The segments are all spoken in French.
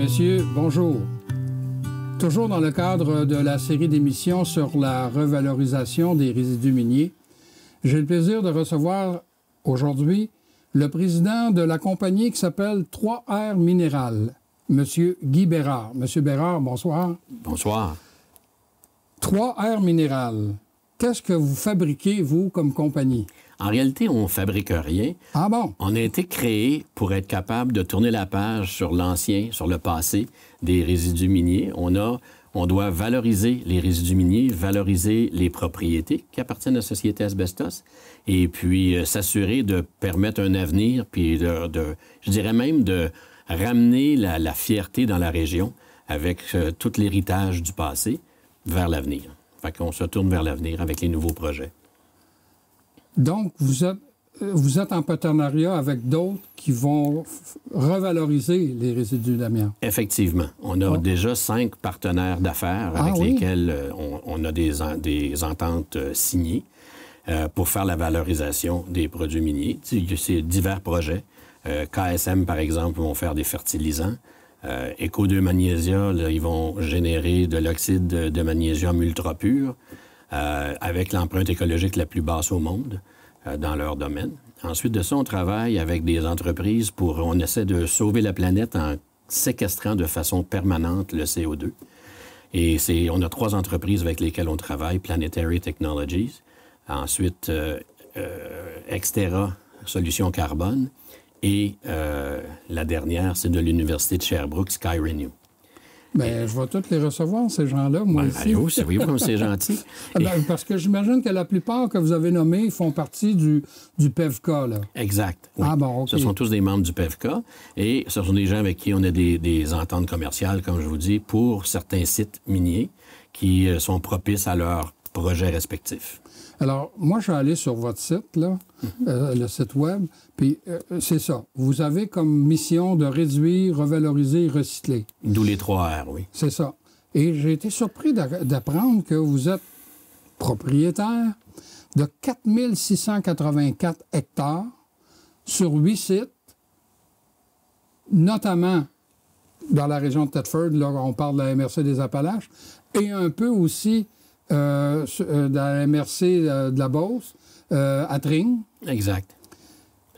messieurs, bonjour. Toujours dans le cadre de la série d'émissions sur la revalorisation des résidus miniers, j'ai le plaisir de recevoir aujourd'hui le président de la compagnie qui s'appelle 3R Minéral, M. Guy Bérard. M. Bérard, bonsoir. Bonsoir. 3R Minéral, qu'est-ce que vous fabriquez, vous, comme compagnie? En réalité, on ne fabrique rien. Ah bon? On a été créé pour être capable de tourner la page sur l'ancien, sur le passé des résidus miniers. On doit valoriser les résidus miniers, valoriser les propriétés qui appartiennent à la société Asbestos et puis s'assurer de permettre un avenir, puis je dirais même de ramener la fierté dans la région avec tout l'héritage du passé vers l'avenir. Fait qu'on se tourne vers l'avenir avec les nouveaux projets. Donc, vous êtes en partenariat avec d'autres qui vont revaloriser les résidus d'amiante. Effectivement. On a déjà 5 partenaires d'affaires avec lesquels on a des ententes signées pour faire la valorisation des produits miniers. C'est divers projets. KSM, par exemple, vont faire des fertilisants. Eco2 Magnésia, là, ils vont générer de l'oxyde de magnésium ultra pur avec l'empreinte écologique la plus basse au monde dans leur domaine. Ensuite de ça, on travaille avec des entreprises on essaie de sauver la planète en séquestrant de façon permanente le CO2. Et on a 3 entreprises avec lesquelles on travaille, Planetary Technologies, ensuite Exterra Solutions Carbone, et la dernière, c'est de l'Université de Sherbrooke, SkyRenew. Bien, je vais tous les recevoir, ces gens-là, moi aussi. Oui, comme c'est gentil. Parce que j'imagine que la plupart que vous avez nommés font partie du PEVK, là. Exact. Oui. Ah bon, OK. Ce sont tous des membres du PEVK et ce sont des gens avec qui on a des ententes commerciales, comme je vous dis, pour certains sites miniers qui sont propices à leurs projets respectifs. Alors, moi, je suis allé sur votre site, là, le site web, puis c'est ça. Vous avez comme mission de réduire, revaloriser et recycler. D'où les 3 R, oui. C'est ça. Et j'ai été surpris d'apprendre que vous êtes propriétaire de 4 684 hectares sur 8 sites, notamment dans la région de Thetford, là, on parle de la MRC des Appalaches, et un peu aussi dans la MRC de la Beauce, à Tring. Exact.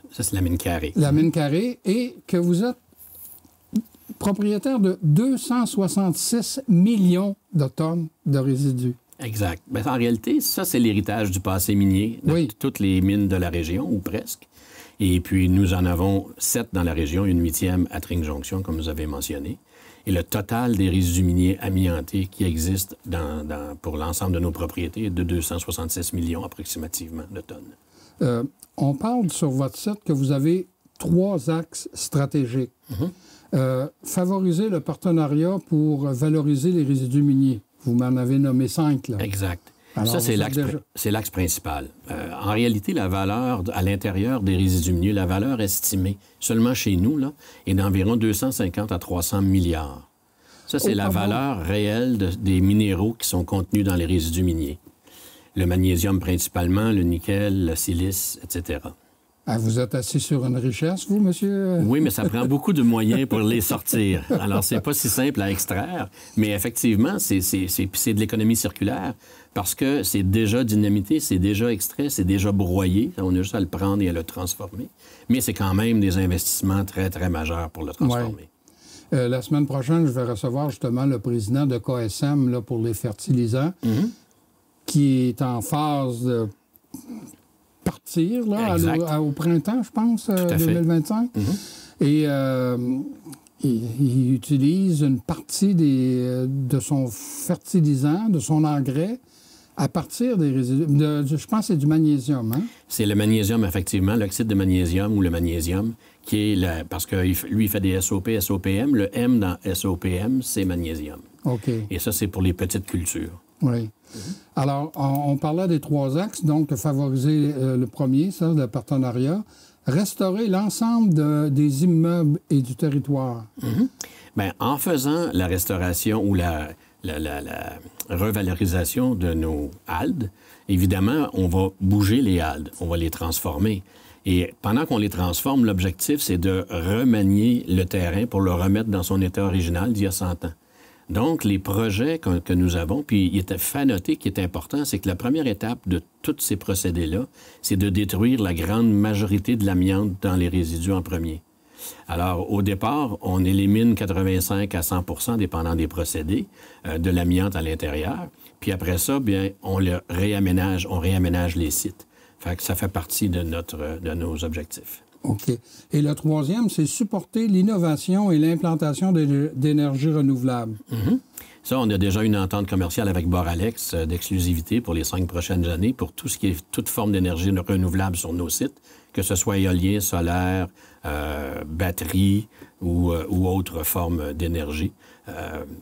Ça, c'est la mine carrée. La mine carrée, et que vous êtes propriétaire de 266 millions de tonnes de résidus. Exact. Bien, en réalité, ça, c'est l'héritage du passé minier de toutes les mines de la région, ou presque. Et puis, nous en avons 7 dans la région, une 8e à Tring Junction, comme vous avez mentionné. Et le total des résidus miniers amiantés qui existent pour l'ensemble de nos propriétés est de 266 millions approximativement de tonnes. On parle sur votre site que vous avez 3 axes stratégiques. Favoriser le partenariat pour valoriser les résidus miniers. Vous m'en avez nommé 5, là. Exact. Alors, ça, c'est l'axe principal. En réalité, la valeur à l'intérieur des résidus miniers, la valeur estimée seulement chez nous, là, est d'environ 250 à 300 milliards. Ça, c'est la valeur réelle des minéraux qui sont contenus dans les résidus miniers. Le magnésium principalement, le nickel, le silice, etc. Ah, vous êtes assis sur une richesse, vous, monsieur? Oui, mais ça prend beaucoup de moyens pour les sortir. Alors, c'est pas si simple à extraire, mais effectivement, c'est de l'économie circulaire parce que c'est déjà dynamité, c'est déjà extrait, c'est déjà broyé. On a juste à le prendre et à le transformer. Mais c'est quand même des investissements très, très majeurs pour le transformer. Ouais. La semaine prochaine, je vais recevoir justement le président de KSM là, pour les fertilisants qui est en phase de partir là, au printemps, je pense, 2025. Et il utilise une partie de son fertilisant, de son engrais, à partir des résidus. Je pense que c'est du magnésium, hein? C'est le magnésium, effectivement, l'oxyde de magnésium ou le magnésium, qui est parce que lui, il fait des SOP, SOPM. Le M dans SOPM, c'est magnésium. OK. Et ça, c'est pour les petites cultures. Oui. Alors, on parlait des 3 axes, donc favoriser le premier, ça, le partenariat, restaurer l'ensemble des immeubles et du territoire. Bien, en faisant la restauration ou la revalorisation de nos haldes, évidemment, on va bouger les haldes, on va les transformer. Et pendant qu'on les transforme, l'objectif, c'est de remanier le terrain pour le remettre dans son état original d'il y a 100 ans. Donc, les projets que nous avons, puis il était fait noter qui est important, c'est que la première étape de tous ces procédés-là, c'est de détruire la grande majorité de l'amiante dans les résidus en premier. Alors, au départ, on élimine 85 à 100 dépendant des procédés, de l'amiante à l'intérieur. Puis après ça, bien, on réaménage les sites. Fait que ça fait partie de nos objectifs. OK. Et le troisième, c'est supporter l'innovation et l'implantation d'énergies renouvelables. Mm-hmm. Ça, on a déjà une entente commerciale avec Boralex d'exclusivité pour les 5 prochaines années pour tout ce qui est toute forme d'énergie renouvelable sur nos sites, que ce soit éolien, solaire, batterie ou autre forme d'énergie.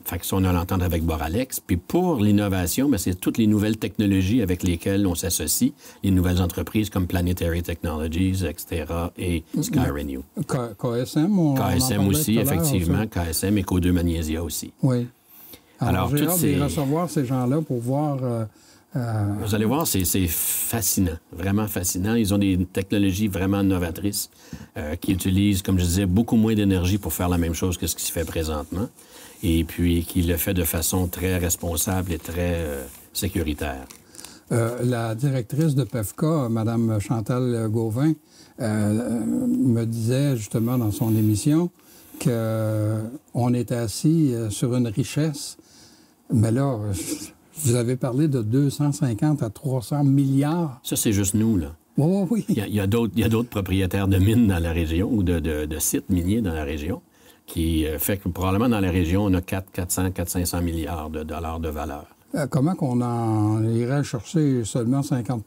Fait que ça, on a l'entente avec Boralex. Puis pour l'innovation, c'est toutes les nouvelles technologies avec lesquelles on s'associe, les nouvelles entreprises comme Planetary Technologies, etc., et SkyRenew. KSM, KSM aussi, effectivement. KSM et Co2 Magnesia aussi. Oui. Alors j'ai hâte de recevoir ces gens-là pour voir... Vous allez voir, c'est fascinant, vraiment fascinant. Ils ont des technologies vraiment novatrices qui utilisent, comme je disais, beaucoup moins d'énergie pour faire la même chose que ce qui se fait présentement et puis qui le fait de façon très responsable et très sécuritaire. La directrice de PEFCA, Mme Chantal Gauvin, me disait justement dans son émission qu'on était assis sur une richesse, mais là... Vous avez parlé de 250 à 300 milliards. Ça, c'est juste nous, là. Oh, oui. Il y a d'autres propriétaires de mines dans la région ou de sites miniers dans la région qui fait que probablement dans la région, on a 400-500 milliards de dollars de valeur. Comment qu'on en irait chercher seulement 50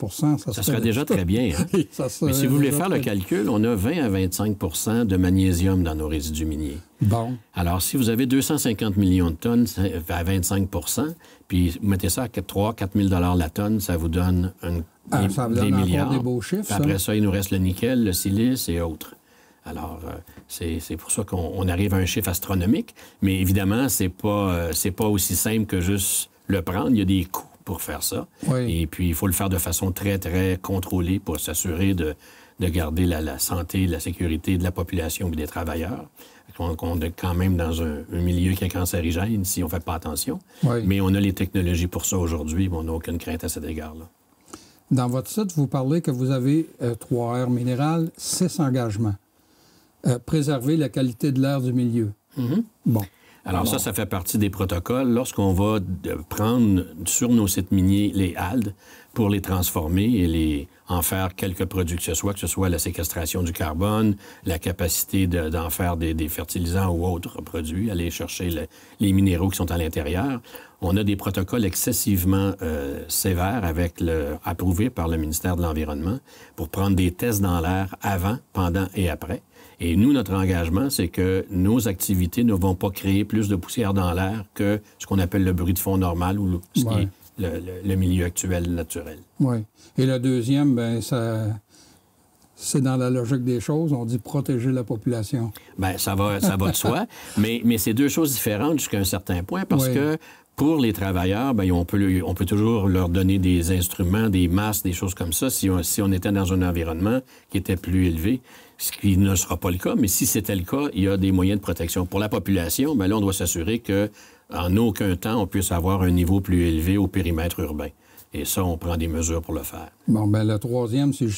ça serait déjà très bien. Hein? Mais si vous voulez faire le calcul, on a 20 à 25 de magnésium dans nos résidus miniers. Bon. Alors, si vous avez 250 millions de tonnes à 25 puis vous mettez ça à 3-4 000 $ la tonne, ça vous donne des milliards. Des beaux chiffres, après ça, il nous reste le nickel, le silice et autres. Alors, c'est pour ça qu'on arrive à un chiffre astronomique. Mais évidemment, c'est pas aussi simple que juste le prendre. Il y a des coûts pour faire ça. Oui. Et puis, il faut le faire de façon très, très contrôlée pour s'assurer de garder la santé, la sécurité de la population et des travailleurs. On est quand même dans un milieu qui est cancérigène si on ne fait pas attention. Oui. Mais on a les technologies pour ça aujourd'hui, mais on n'a aucune crainte à cet égard-là. Dans votre site, vous parlez que vous avez 3 aires minérales, 6 engagements. Préserver la qualité de l'air du milieu. Mm-hmm. Bon. Alors ça fait partie des protocoles. Lorsqu'on va prendre sur nos sites miniers les haldes pour les transformer et en faire quelques produits que ce soit la séquestration du carbone, la capacité d'en faire des fertilisants ou autres produits, aller chercher les minéraux qui sont à l'intérieur, on a des protocoles excessivement sévères approuvés par le ministère de l'Environnement pour prendre des tests dans l'air avant, pendant et après. Et nous, notre engagement, c'est que nos activités ne vont pas créer plus de poussière dans l'air que ce qu'on appelle le bruit de fond normal ou ce qui est le milieu actuel naturel. Oui. Et le deuxième, bien, c'est dans la logique des choses, on dit protéger la population. Bien, ça va de soi, mais c'est deux choses différentes jusqu'à un certain point parce que pour les travailleurs, bien, on peut toujours leur donner des instruments, des masques, des choses comme ça si on était dans un environnement qui était plus élevé. Ce qui ne sera pas le cas, mais si c'était le cas, il y a des moyens de protection. Pour la population, bien là, on doit s'assurer qu'en aucun temps, on puisse avoir un niveau plus élevé au périmètre urbain. Et ça, on prend des mesures pour le faire. Bon, bien, le troisième, c'est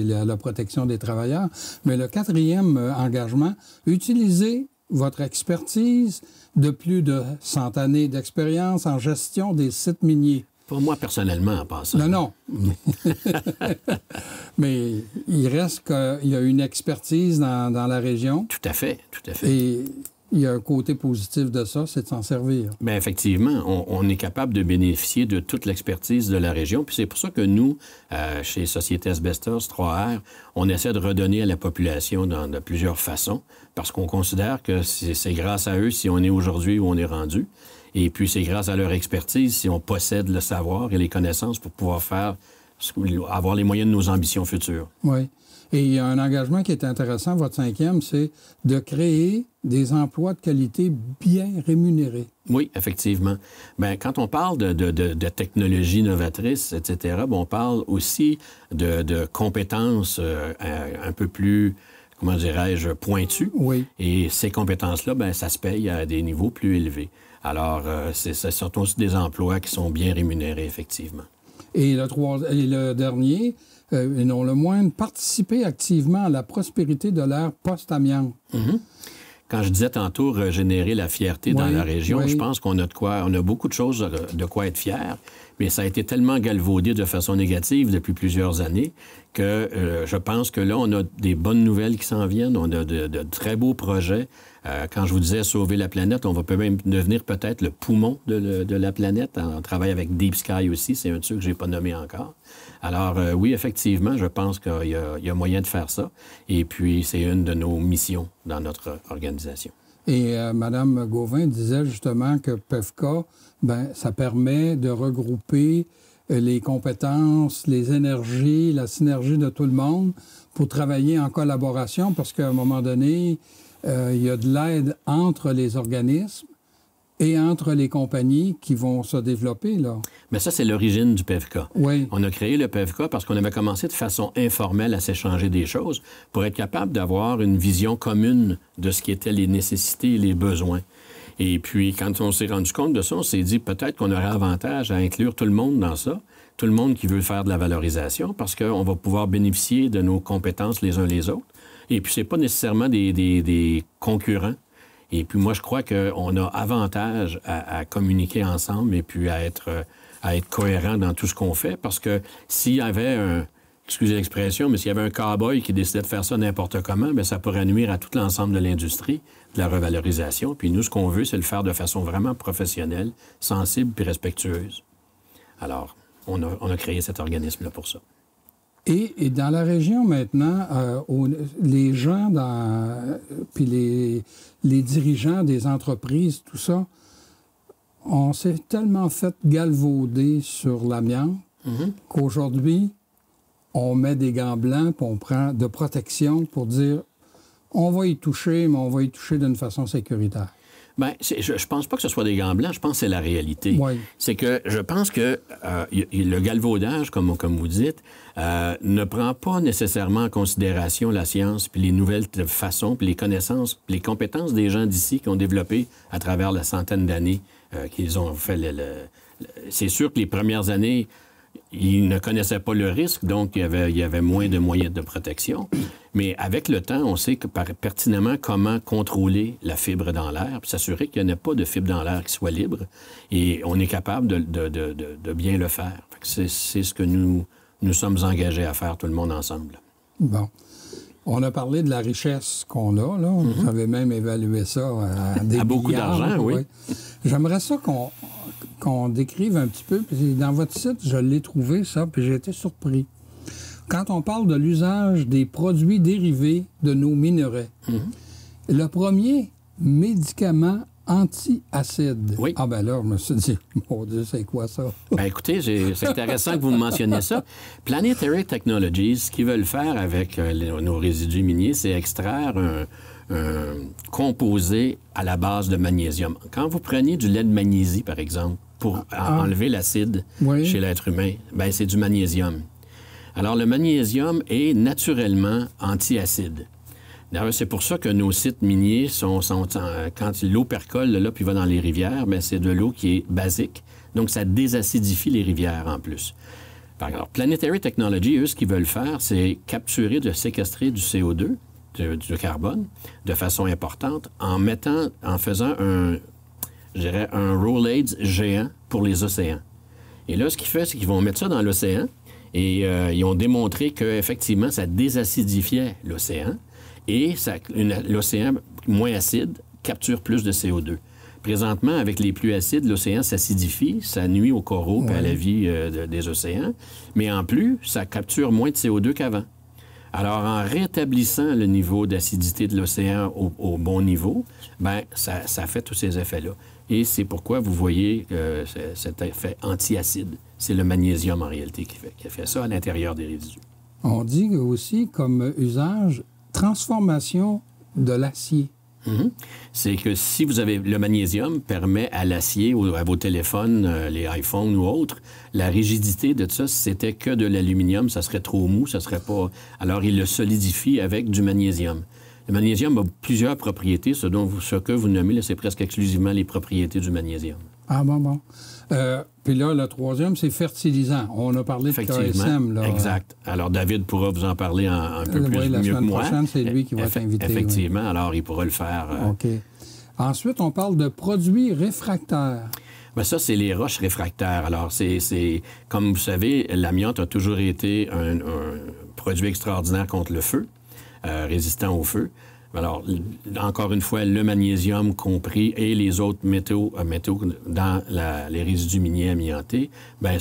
la protection des travailleurs. Mais le quatrième engagement, utiliser votre expertise de plus de 100 années d'expérience en gestion des sites miniers. Pour moi, personnellement, en passant. Non. Mais il reste qu'il y a une expertise dans la région. Tout à fait. Et il y a un côté positif de ça, c'est de s'en servir. Bien, effectivement, on est capable de bénéficier de toute l'expertise de la région. Puis c'est pour ça que nous, chez Société Asbestos 3R, on essaie de redonner à la population de plusieurs façons, parce qu'on considère que c'est grâce à eux si on est aujourd'hui où on est rendu. Et puis, c'est grâce à leur expertise si on possède le savoir et les connaissances pour pouvoir avoir les moyens de nos ambitions futures. Oui. Et il y a un engagement qui est intéressant, votre 5e, c'est de créer des emplois de qualité bien rémunérés. Oui, effectivement. Bien, quand on parle de technologies novatrices, etc., on parle aussi de compétences un peu plus, comment dirais-je, pointues. Oui. Et ces compétences-là, bien, ça se paye à des niveaux plus élevés. Alors, c'est surtout aussi des emplois qui sont bien rémunérés, effectivement. Et le dernier, et non le moindre, participer activement à la prospérité de l'ère post-amiante. Mm-hmm. Quand je disais tantôt régénérer la fierté dans la région, je pense qu'on a on a beaucoup de choses de quoi être fier, mais ça a été tellement galvaudé de façon négative depuis plusieurs années que je pense que là, on a des bonnes nouvelles qui s'en viennent, on a de très beaux projets. Quand je vous disais sauver la planète, on va même devenir peut-être le poumon de la planète. On travaille avec Deep Sky aussi, c'est un de ceux que je n'ai pas nommé encore. Alors oui, effectivement, je pense qu'il y a moyen de faire ça. Et puis, c'est une de nos missions dans notre organisation. Et Mme Gauvin disait justement que PEVCA, ben, ça permet de regrouper les compétences, les énergies, la synergie de tout le monde pour travailler en collaboration parce qu'à un moment donné, il y a de l'aide entre les organismes et entre les compagnies qui vont se développer, là. Mais ça, c'est l'origine du PEVCA. Oui. On a créé le PEVCA parce qu'on avait commencé de façon informelle à s'échanger des choses pour être capable d'avoir une vision commune de ce qui étaient les nécessités et les besoins. Et puis, quand on s'est rendu compte de ça, on s'est dit peut-être qu'on aurait avantage à inclure tout le monde dans ça, tout le monde qui veut faire de la valorisation, parce qu'on va pouvoir bénéficier de nos compétences les uns les autres. Et puis, c'est pas nécessairement des concurrents. Et puis, moi, je crois qu'on a avantage à communiquer ensemble et puis à être cohérent dans tout ce qu'on fait. Parce que s'il y avait excusez l'expression, mais s'il y avait un cow-boy qui décidait de faire ça n'importe comment, bien, ça pourrait nuire à tout l'ensemble de l'industrie, de la revalorisation. Puis nous, ce qu'on veut, c'est le faire de façon vraiment professionnelle, sensible puis respectueuse. Alors, on a créé cet organisme-là pour ça. Et dans la région maintenant, les gens puis les dirigeants des entreprises, tout ça, on s'est tellement fait galvauder sur l'amiante qu'aujourd'hui, on met des gants blancs puis on prend de protection pour dire on va y toucher, mais on va y toucher d'une façon sécuritaire. Bien, je pense pas que ce soit des gants blancs, je pense que c'est la réalité. Oui. C'est que je pense que le galvaudage, comme vous dites, ne prend pas nécessairement en considération la science, puis les nouvelles façons, puis les connaissances, puis les compétences des gens d'ici qui ont développé à travers la centaine d'années qu'ils ont fait. C'est sûr que les premières années, ils ne connaissaient pas le risque, donc il y avait moins de moyens de protection. Mais avec le temps, on sait pertinemment comment contrôler la fibre dans l'air, puis s'assurer qu'il n'y ait pas de fibre dans l'air qui soit libre. Et on est capable de bien le faire. C'est ce que nous sommes engagés à faire, tout le monde ensemble. Bon. On a parlé de la richesse qu'on a, là. Vous avez même évalué ça à des milliards. Beaucoup d'argent, oui. J'aimerais ça qu'on décrive un petit peu. Puis dans votre site, je l'ai trouvé, ça, puis j'ai été surpris. Quand on parle de l'usage des produits dérivés de nos minerais, le premier, médicament anti-acide. Oui. Ah ben là, je me suis dit, mon Dieu, c'est quoi ça? Ben écoutez, c'est intéressant que vous me mentionniez ça. Planetary Technologies, ce qu'ils veulent faire avec nos résidus miniers, c'est extraire un composé à la base de magnésium. Quand vous prenez du lait de magnésie, par exemple, pour enlever l'acide chez l'être humain, ben c'est du magnésium. Alors, le magnésium est naturellement anti-acide. D'ailleurs, c'est pour ça que nos sites miniers quand l'eau percole là puis va dans les rivières, bien, c'est de l'eau qui est basique. Donc, ça désacidifie les rivières en plus. Alors, Planetary Technology, eux, ce qu'ils veulent faire, c'est capturer, séquestrer du CO2, du carbone, de façon importante, en faisant un roll-aids géant pour les océans. Et là, ce qu'ils font, c'est qu'ils vont mettre ça dans l'océan et ils ont démontré qu'effectivement, ça désacidifiait l'océan. Et l'océan moins acide capture plus de CO2. Présentement, avec les pluies acides, l'océan s'acidifie, ça nuit aux coraux et à la vie des océans. Mais en plus, ça capture moins de CO2 qu'avant. Alors, en rétablissant le niveau d'acidité de l'océan au bon niveau, bien, ça fait tous ces effets-là. Et c'est pourquoi vous voyez cet effet anti-acide. C'est le magnésium, en réalité, qui fait ça à l'intérieur des résidus. On dit aussi comme usage transformation de l'acier. C'est que si vous avez... Le magnésium permet à l'acier ou à vos téléphones, les iPhones ou autres, la rigidité de ça, si c'était que de l'aluminium, ça serait trop mou, ça serait pas... Alors, il le solidifie avec du magnésium. Le magnésium a plusieurs propriétés. Ce que vous nommez, là, c'est presque exclusivement les propriétés du magnésium. Ah bon. Puis là, le troisième, c'est fertilisant. On a parlé de KSM. Là. Exact. Alors, David pourra vous en parler un peu plus la mieux que moi. La semaine prochaine, c'est lui qui va t'inviter. Effectivement. Oui. Alors, il pourra le faire. OK. Ensuite, on parle de produits réfractaires. Bien, ça, c'est les roches réfractaires. Alors, c'est comme vous savez, l'amiante a toujours été un produit extraordinaire contre le feu, résistant au feu. Alors, encore une fois, le magnésium compris et les autres métaux dans les résidus miniers amiantés, bien,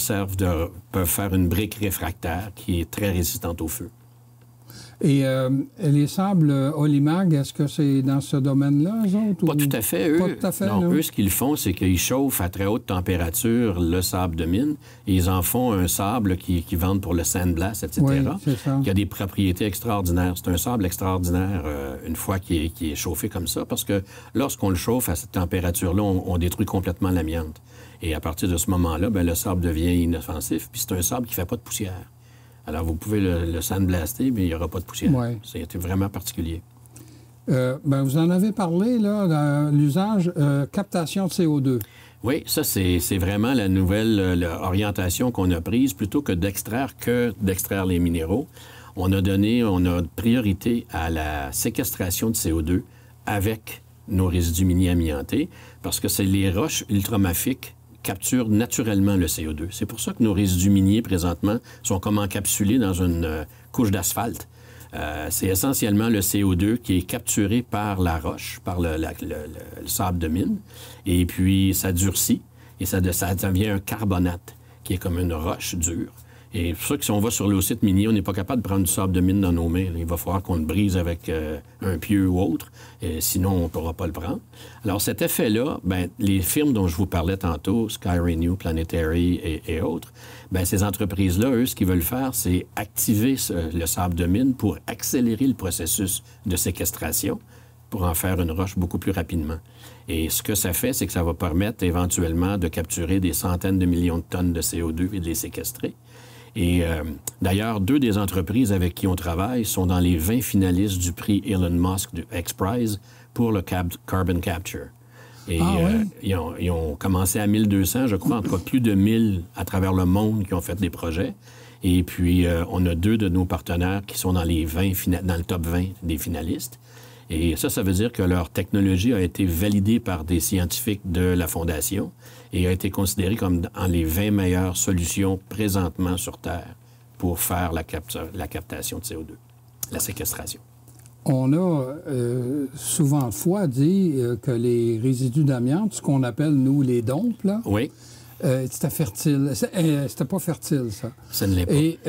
peuvent faire une brique réfractaire qui est très résistante au feu. Et les sables Olimag, est-ce que c'est dans ce domaine-là, eux autres? Pas tout à fait. Pas tout à fait, non. Eux, ce qu'ils font, c'est qu'ils chauffent à très haute température le sable de mine et ils en font un sable qui vendent pour le sandblast, etc., oui, c'est ça. Qui a des propriétés extraordinaires. C'est un sable extraordinaire une fois qu'il est chauffé comme ça, parce que lorsqu'on le chauffe à cette température-là, on détruit complètement l'amiante. Et à partir de ce moment-là, bien, le sable devient inoffensif, puis c'est un sable qui ne fait pas de poussière. Alors, vous pouvez le sandblaster, mais il n'y aura pas de poussière. Ouais. C'est vraiment particulier. Ben, vous en avez parlé, là, dans l'usage captation de CO2. Oui, ça, c'est vraiment la nouvelle orientation qu'on a prise. Plutôt que d'extraire les minéraux, on a priorité à la séquestration de CO2 avec nos résidus miniers amiantés, parce que c'est les roches ultramafiques capturent naturellement le CO2. C'est pour ça que nos résidus miniers, présentement, sont comme encapsulés dans une couche d'asphalte. C'est essentiellement le CO2 qui est capturé par la roche, par le sable de mine, et puis ça durcit, et ça devient un carbonate, qui est comme une roche dure. Et pour ça que si on va sur le site minier, on n'est pas capable de prendre du sable de mine dans nos mains. Il va falloir qu'on le brise avec un pieu ou autre, sinon on ne pourra pas le prendre. Alors cet effet-là, bien, les firmes dont je vous parlais tantôt, Sky Renew, Planetary et autres, bien, ces entreprises-là, eux, ce qu'ils veulent faire, c'est activer le sable de mine pour accélérer le processus de séquestration, pour en faire une roche beaucoup plus rapidement. Et ce que ça fait, c'est que ça va permettre éventuellement de capturer des centaines de millions de tonnes de CO2 et de les séquestrer. Et d'ailleurs, 2 des entreprises avec qui on travaille sont dans les 20 finalistes du prix Elon Musk du X-Prize pour le carbon capture. Et ils ont commencé à 1200, je crois, en tout cas plus de 1000 à travers le monde qui ont fait des projets. Et puis, on a 2 de nos partenaires qui sont dans le top 20 des finalistes. Et ça veut dire que leur technologie a été validée par des scientifiques de la Fondation et a été considérée comme dans les 20 meilleures solutions présentement sur Terre pour faire la captation de CO2, la séquestration. On a souvent de fois dit que les résidus d'amiante, ce qu'on appelle, nous, les dompes, là, oui. C'était fertile. C'était pas fertile, ça. Ça ne l'est pas. Et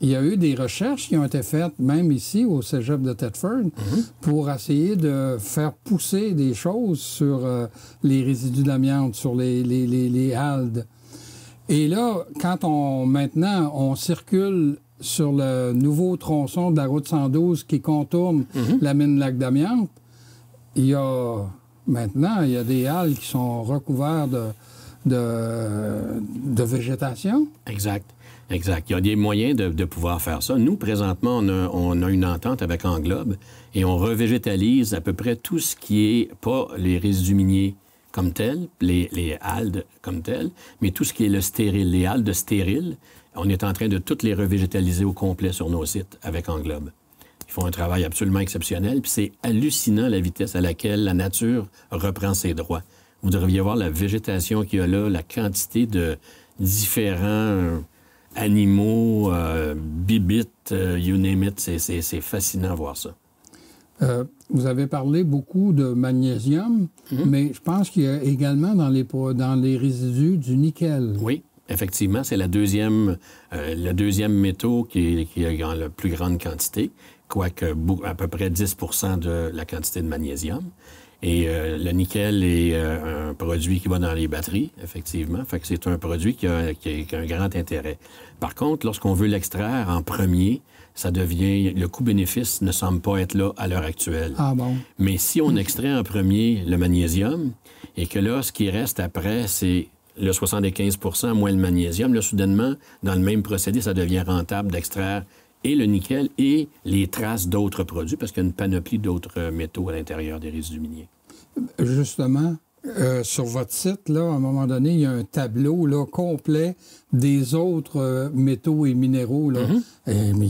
il y a eu des recherches qui ont été faites, même ici, au cégep de Thetford, pour essayer de faire pousser des choses sur les résidus d'amiante, sur les haldes. Et là, quand maintenant, on circule sur le nouveau tronçon de la route 112 qui contourne la mine Lac d'Amiante, maintenant, il y a des haldes qui sont recouvertes de végétation. Exact. Il y a des moyens de pouvoir faire ça. Nous, présentement, on a une entente avec Englobe et on revégétalise à peu près tout ce qui est pas les résidus miniers comme tels, les haldes comme tels, mais tout ce qui est le stérile, les haldes stériles. On est en train de toutes les revégétaliser au complet sur nos sites avec Englobe. Ils font un travail absolument exceptionnel, puis c'est hallucinant la vitesse à laquelle la nature reprend ses droits. Vous devriez voir la végétation qu'il y a là, la quantité de différents animaux, bibites, you name it. C'est fascinant de voir ça. Vous avez parlé beaucoup de magnésium, mais je pense qu'il y a également dans les résidus du nickel. Oui, effectivement, c'est le deuxième métaux qui est en la plus grande quantité, quoique à peu près 10 de la quantité de magnésium. Et le nickel est un produit qui va dans les batteries, effectivement. Fait que c'est un produit qui a un grand intérêt. Par contre, lorsqu'on veut l'extraire en premier, ça devient... Le coût-bénéfice ne semble pas être là à l'heure actuelle. Ah bon? Mais si on extrait en premier le magnésium, et que là, ce qui reste après, c'est le 75 % moins le magnésium, là, soudainement, dans le même procédé, ça devient rentable d'extraire et le nickel et les traces d'autres produits, parce qu'il y a une panoplie d'autres métaux à l'intérieur des résidus miniers. Justement, sur votre site, là, à un moment donné, il y a un tableau là, complet des autres métaux et minéraux. Là. Mais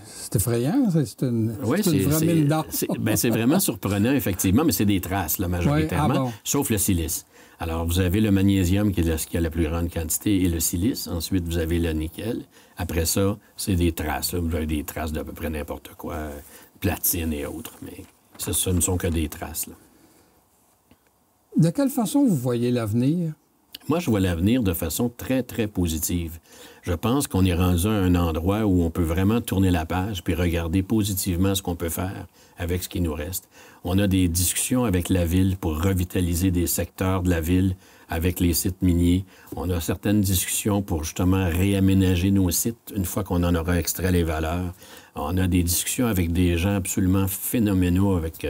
c'est effrayant, c'est une vraie mine d'or. C'est vraiment surprenant, effectivement, mais c'est des traces, là, majoritairement, sauf le silice. Alors, vous avez le magnésium qui a la plus grande quantité et le silice. Ensuite, vous avez le nickel. Après ça, c'est des traces. Là. Vous avez des traces d'à peu près n'importe quoi, platine et autres. Mais ce ne sont que des traces. Là. De quelle façon vous voyez l'avenir? Moi, je vois l'avenir de façon très, très positive. Je pense qu'on est rendu à un endroit où on peut vraiment tourner la page puis regarder positivement ce qu'on peut faire avec ce qui nous reste. On a des discussions avec la ville pour revitaliser des secteurs de la ville avec les sites miniers. On a certaines discussions pour justement réaménager nos sites une fois qu'on en aura extrait les valeurs. On a des discussions avec des gens absolument phénoménaux, avec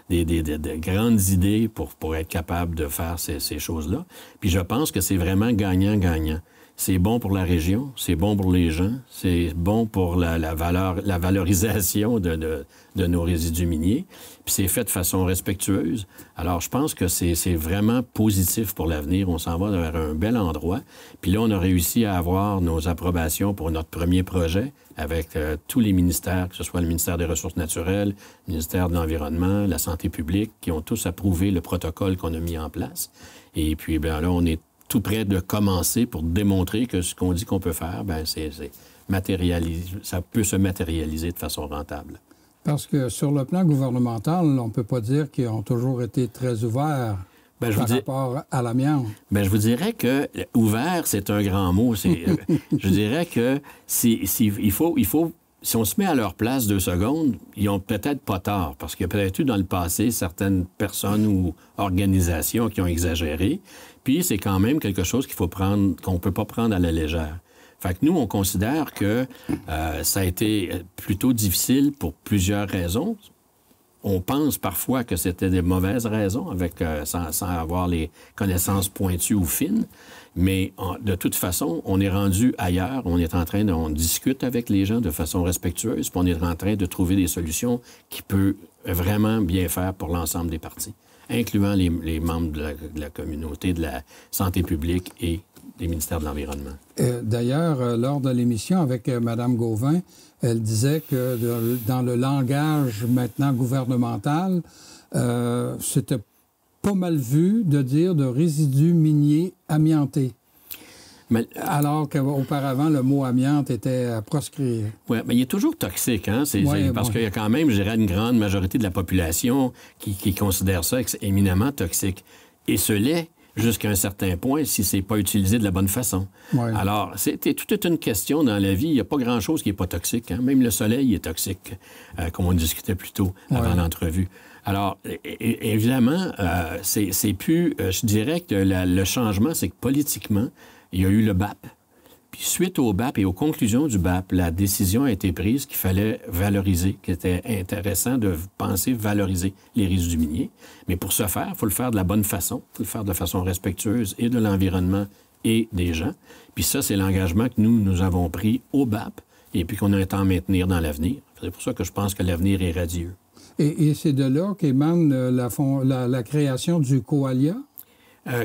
des grandes idées pour être capable de faire ces choses-là. Puis je pense que c'est vraiment gagnant-gagnant. C'est bon pour la région, c'est bon pour les gens, c'est bon pour la valorisation de nos résidus miniers, puis c'est fait de façon respectueuse. Alors, je pense que c'est vraiment positif pour l'avenir. On s'en va vers un bel endroit. Puis là, on a réussi à avoir nos approbations pour notre premier projet avec tous les ministères, que ce soit le ministère des Ressources naturelles, le ministère de l'Environnement, la Santé publique, qui ont tous approuvé le protocole qu'on a mis en place. Et puis, bien là, on est tout près de commencer pour démontrer que ce qu'on dit qu'on peut faire, bien, ça peut se matérialiser de façon rentable. Parce que sur le plan gouvernemental, on ne peut pas dire qu'ils ont toujours été très ouverts par rapport à l'amiante. Bien, je vous dirais que ouvert, c'est un grand mot. Je dirais que il faut si on se met à leur place 2 secondes, ils ont peut-être pas tort, parce qu'il y a peut-être eu dans le passé certaines personnes ou organisations qui ont exagéré, puis c'est quand même quelque chose qu'on ne peut pas prendre à la légère. Fait que nous, on considère que ça a été plutôt difficile pour plusieurs raisons. On pense parfois que c'était des mauvaises raisons, sans avoir les connaissances pointues ou fines. Mais de toute façon, on est rendu ailleurs. On discute avec les gens de façon respectueuse, puis on est en train de trouver des solutions qui peuvent vraiment bien faire pour l'ensemble des parties, incluant les membres de la communauté, de la santé publique et des ministères de l'Environnement. D'ailleurs, lors de l'émission avec Mme Gauvin, elle disait que dans le langage maintenant gouvernemental, c'était pas mal vu de dire de résidus miniers amiantés. Alors qu'auparavant, le mot amiante était à proscrire. Oui, mais il est toujours toxique, hein? Parce qu'il y a quand même, je dirais, une grande majorité de la population qui considère ça éminemment toxique. Et ce l'est jusqu'à un certain point si c'est pas utilisé de la bonne façon. Ouais. Alors, tout est une question dans la vie. Il n'y a pas grand-chose qui n'est pas toxique. Hein? Même le soleil est toxique, comme on discutait plus tôt avant l'entrevue. Alors, évidemment, c'est plus... je dirais que le changement, c'est que politiquement, il y a eu le BAP. Puis suite au BAP et aux conclusions du BAP, la décision a été prise qu'il fallait valoriser, qu'il était intéressant de penser valoriser les résidus miniers. Mais pour ce faire, il faut le faire de la bonne façon, il faut le faire de façon respectueuse et de l'environnement et des gens. Puis ça, c'est l'engagement que nous avons pris au BAP et puis qu'on a à maintenir dans l'avenir. C'est pour ça que je pense que l'avenir est radieux. Et c'est de là qu'émane la création du Coalia?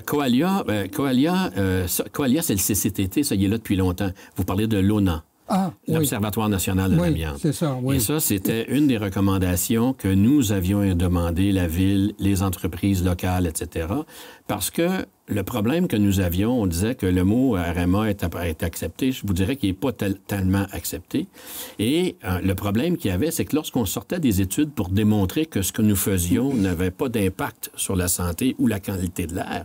Coalia, c'est le CCTT, ça, il est là depuis longtemps. Vous parlez de l'ONA, l'Observatoire national de l'amiante. C'est ça, oui. Et ça, c'était une des recommandations que nous avions demandé, la Ville, les entreprises locales, etc., parce que le problème que nous avions, on disait que le mot RMA est accepté. Je vous dirais qu'il n'est pas tellement accepté. Et le problème qu'il y avait, c'est que lorsqu'on sortait des études pour démontrer que ce que nous faisions n'avait pas d'impact sur la santé ou la qualité de l'air,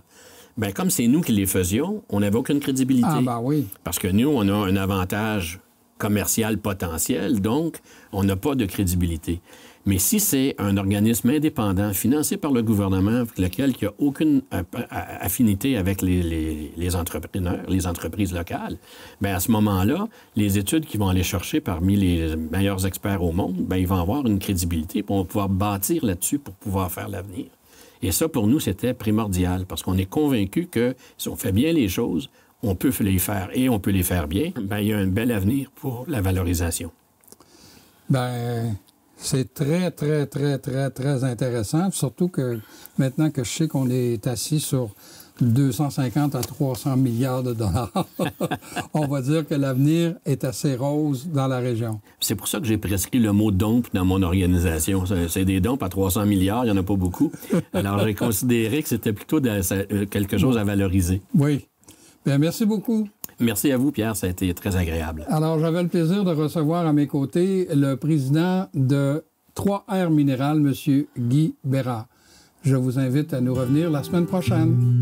bien, comme c'est nous qui les faisions, on n'avait aucune crédibilité. Ah, ben oui. Parce que nous, on a un avantage commercial potentiel, donc on n'a pas de crédibilité. Mais si c'est un organisme indépendant, financé par le gouvernement, avec lequel il n'y a aucune affinité avec les entrepreneurs, les entreprises locales, bien, à ce moment-là, les études qu'ils vont aller chercher parmi les meilleurs experts au monde, bien, ils vont avoir une crédibilité, puis on va pouvoir bâtir là-dessus pour pouvoir faire l'avenir. Et ça, pour nous, c'était primordial, parce qu'on est convaincu que si on fait bien les choses, on peut les faire et on peut les faire bien, bien, il y a un bel avenir pour la valorisation. Bien, c'est très, très, très, très, très intéressant, surtout que maintenant que je sais qu'on est assis sur 250 à 300 milliards de dollars, on va dire que l'avenir est assez rose dans la région. C'est pour ça que j'ai prescrit le mot « dompe » dans mon organisation. C'est des dompes à 300 milliards, il n'y en a pas beaucoup. Alors, j'ai considéré que c'était plutôt quelque chose à valoriser. Oui. Bien, merci beaucoup. Merci à vous, Pierre. Ça a été très agréable. Alors, j'avais le plaisir de recevoir à mes côtés le président de 3R Minéral, M. Guy Bérard. Je vous invite à nous revenir la semaine prochaine.